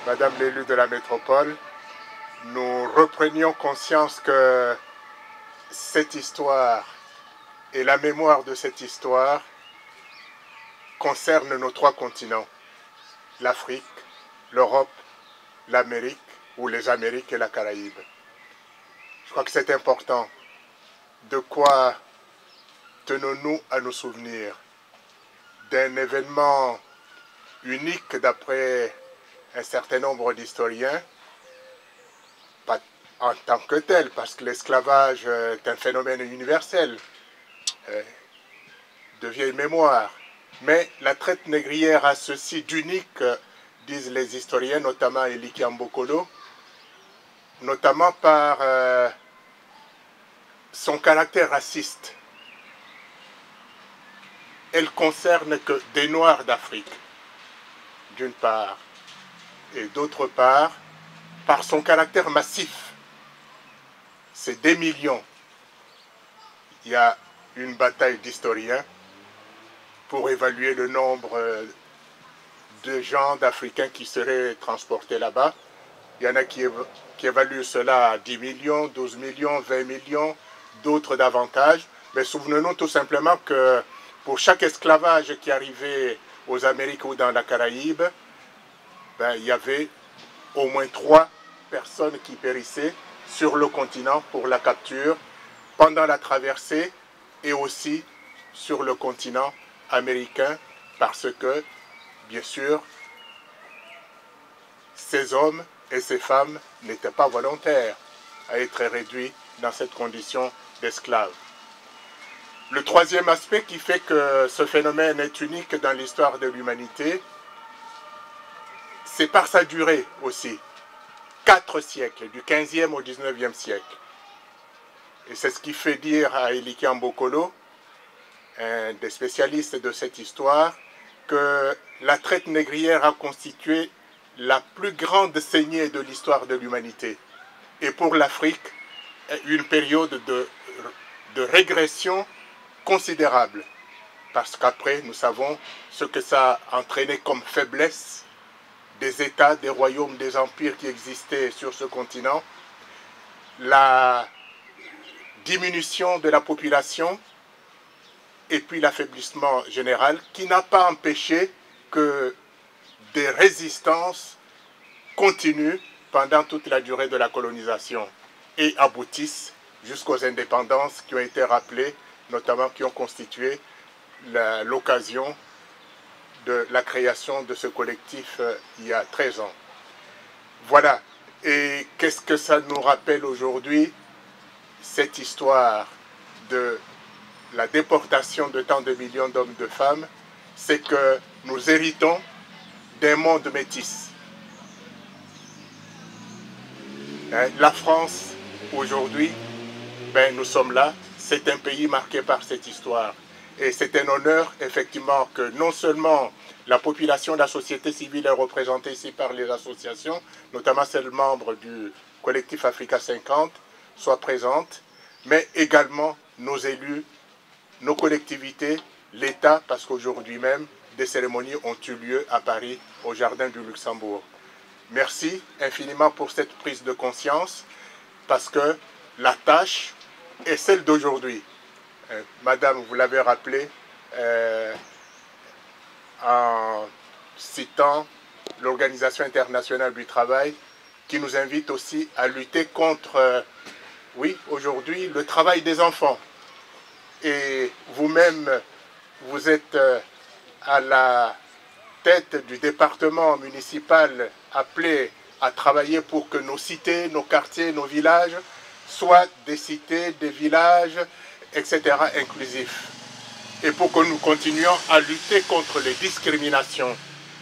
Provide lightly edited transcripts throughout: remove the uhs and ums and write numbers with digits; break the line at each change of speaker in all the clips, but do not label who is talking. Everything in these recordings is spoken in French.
Madame l'élue de la métropole, nous reprenions conscience que cette histoire et la mémoire de cette histoire concernent nos trois continents, l'Afrique, l'Europe, l'Amérique, ou les Amériques et la Caraïbe. Je crois que c'est important. De quoi tenons-nous à nous souvenir? D'un événement unique d'après un certain nombre d'historiens, pas en tant que tel, parce que l'esclavage est un phénomène universel, de vieille mémoire. Mais la traite négrière a ceci d'unique, disent les historiens, notamment Eliki Ambokolo, notamment par son caractère raciste. Elle concerne que des Noirs d'Afrique, d'une part, et d'autre part, par son caractère massif. C'est des millions. Il y a une bataille d'historiens pour évaluer le nombre de gens d'Africains qui seraient transportés là-bas. Il y en a qui évaluent cela à 10 millions, 12 millions, 20 millions, d'autres davantage. Mais souvenons-nous tout simplement que pour chaque esclavage qui arrivait aux Amériques ou dans la Caraïbe, il y avait au moins 3 personnes qui périssaient sur le continent pour la capture, pendant la traversée et aussi sur le continent américain, parce que, bien sûr, ces hommes et ces femmes n'étaient pas volontaires à être réduits dans cette condition d'esclaves. Le troisième aspect qui fait que ce phénomène est unique dans l'histoire de l'humanité, c'est par sa durée aussi. 4 siècles, du 15e au 19e siècle. Et c'est ce qui fait dire à Eliki Ambokolo, un des spécialistes de cette histoire, que la traite négrière a constitué la plus grande saignée de l'histoire de l'humanité. Et pour l'Afrique, une période de régression considérable. Parce qu'après, nous savons ce que ça a entraîné comme faiblesse des États, des royaumes, des empires qui existaient sur ce continent, la diminution de la population et puis l'affaiblissement général qui n'a pas empêché que des résistances continuent pendant toute la durée de la colonisation et aboutissent jusqu'aux indépendances qui ont été rappelées, notamment qui ont constitué l'occasion de la création de ce collectif il y a 13 ans. Voilà. Et qu'est-ce que ça nous rappelle aujourd'hui, cette histoire de la déportation de tant de millions d'hommes et de femmes? C'est que nous héritons d'un monde métis. La France, aujourd'hui, nous sommes là. C'est un pays marqué par cette histoire. Et c'est un honneur, effectivement, que non seulement la population de la société civile est représentée ici par les associations, notamment celles membres du collectif Africa 50, soit présente, mais également nos élus, nos collectivités, l'État, parce qu'aujourd'hui même, des cérémonies ont eu lieu à Paris, au Jardin du Luxembourg. Merci infiniment pour cette prise de conscience, parce que la tâche est celle d'aujourd'hui. Madame, vous l'avez rappelé, en citant l'Organisation internationale du travail, qui nous invite aussi à lutter contre, oui, aujourd'hui, le travail des enfants. Et vous-même, vous êtes à la tête du département municipal appelé à travailler pour que nos cités, nos quartiers, nos villages soient des cités, des villages, etc., inclusifs. Et pour que nous continuions à lutter contre les discriminations.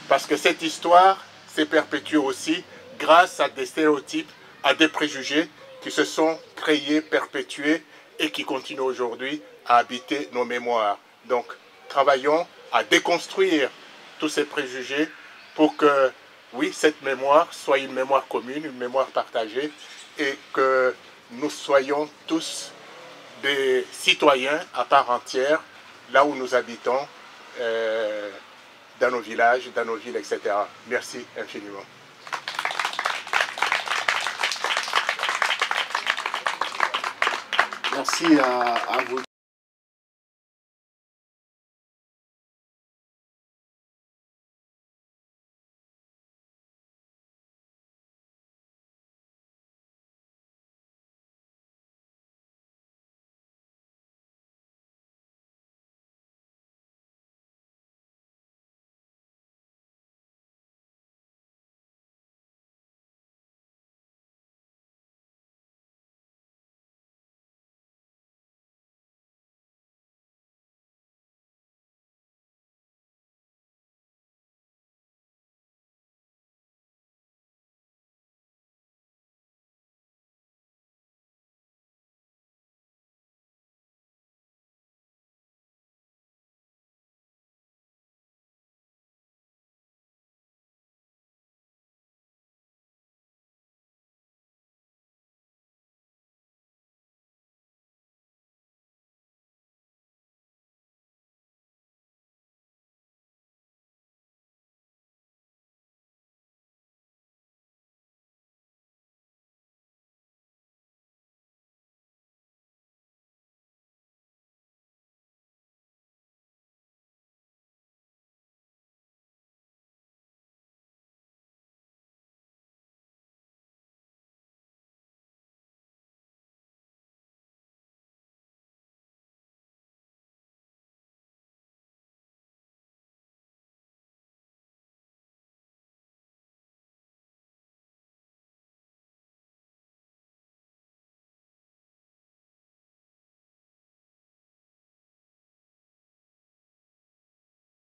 Parce que cette histoire s'est perpétuée aussi grâce à des stéréotypes, à des préjugés qui se sont créés, perpétués et qui continuent aujourd'hui à habiter nos mémoires. Donc, travaillons à déconstruire tous ces préjugés pour que, oui, cette mémoire soit une mémoire commune, une mémoire partagée et que nous soyons tous des citoyens à part entière, là où nous habitons, dans nos villages, dans nos villes, etc. Merci infiniment.
Merci à vous.